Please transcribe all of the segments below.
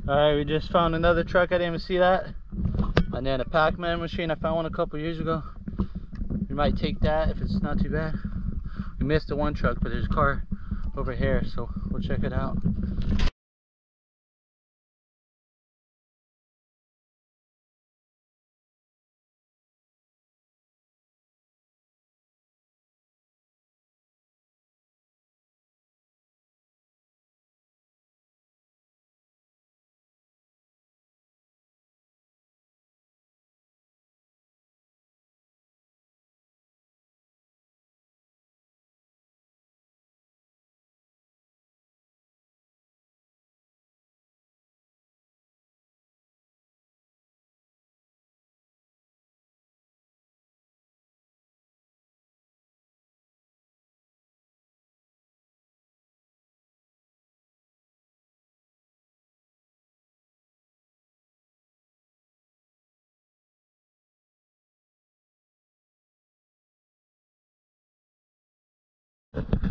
Alright, we just found another truck. I didn't even see that. And then a Pac-Man machine. I found one a couple years ago. We might take that if it's not too bad. We missed the one truck, but there's a car over here, so we'll check it out.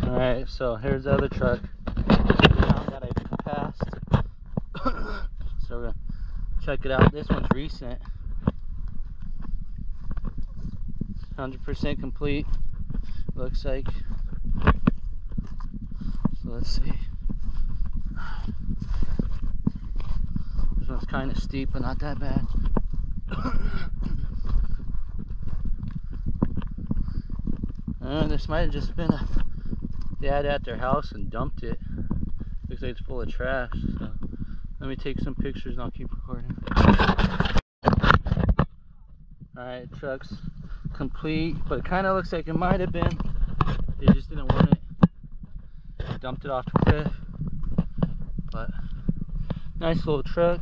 Alright, so here's the other truck that I passed. So we're gonna check it out. This one's recent. 100% complete, looks like. So let's see. This one's kind of steep, but not that bad. This might have just been they had it at their house and dumped it. Looks like it's full of trash. So let me take some pictures and I'll keep recording. Alright, truck's complete, but it kind of looks like it might have been. They just didn't want it. Dumped it off the cliff. But nice little truck.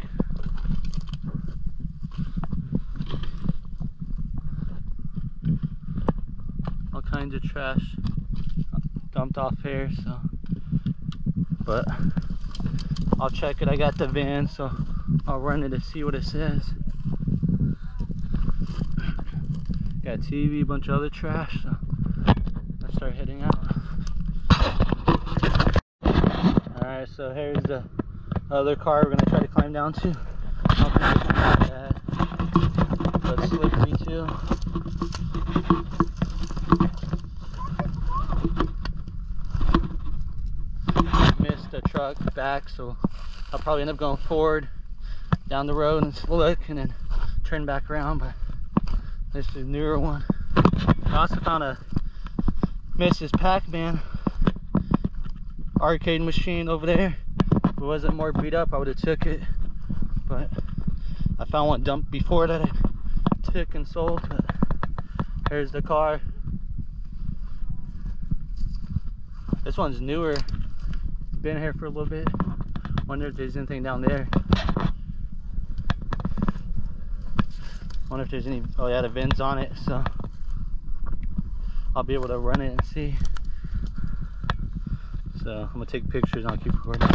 All kinds of trash dumped off here, so. But I'll check it. I got the van, so I'll run it to see what it says. Got a TV, a bunch of other trash, so let's start heading out. Alright, so here's the other car we're gonna try to climb down to. Hopefully it's not bad, but it's slippery too. Missed a truck back, so I'll probably end up going forward down the road and look and then turn back around, but this is a newer one. I also found a Mrs. Pac-Man arcade machine over there. If it wasn't more beat up, I would have took it, but I found one dumped before that I took and sold. But here's the car. This one's newer, been here for a little bit. Wonder if there's anything down there. Wonder if there's any. Oh yeah, the VIN's on it, so I'll be able to run it and see. So I'm gonna take pictures and I'll keep recording.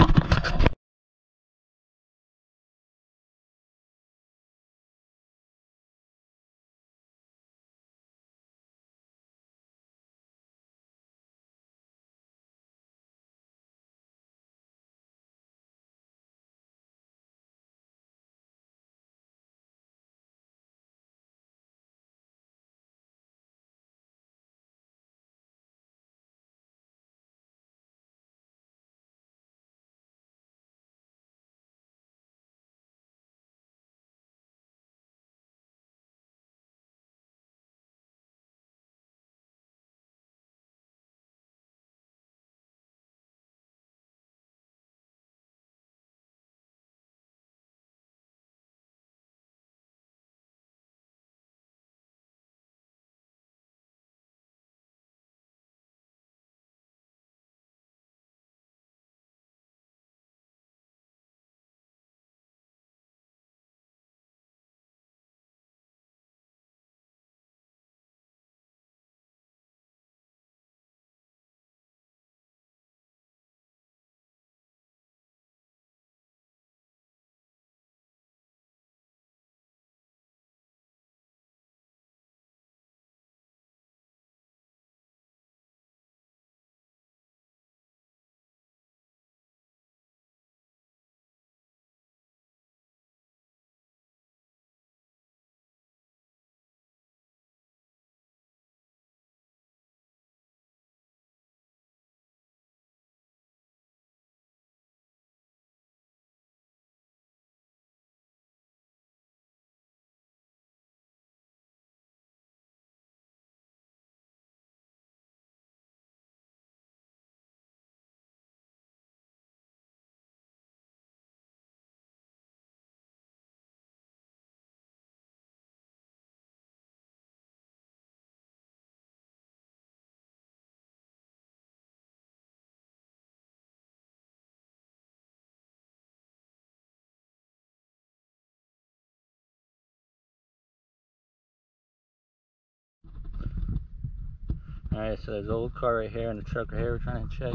Alright, so there's an old car right here and a truck right here we're trying to check.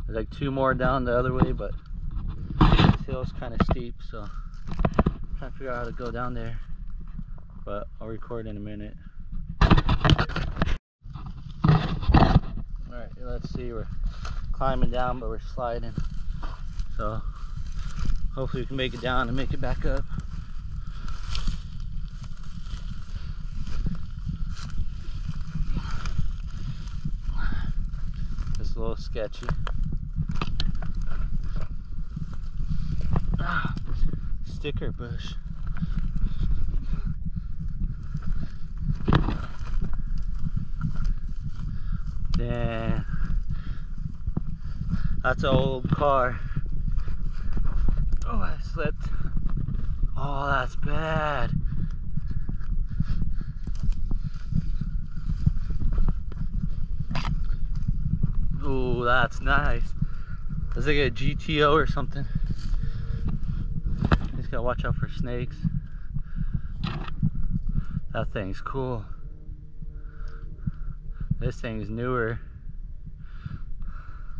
There's like 2 more down the other way, but this hill's kind of steep, so I'm trying to figure out how to go down there. But I'll record in a minute. Alright, let's see, we're climbing down, but we're sliding. So hopefully we can make it down and make it back up. It's a little sketchy. Sticker bush. Damn. That's an old car. Oh, I slipped. Oh, that's bad. Oh, that's nice. It's like a GTO or something. Just gotta watch out for snakes. That thing's cool. This thing's newer.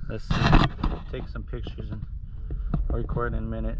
Let's take some pictures and record in a minute.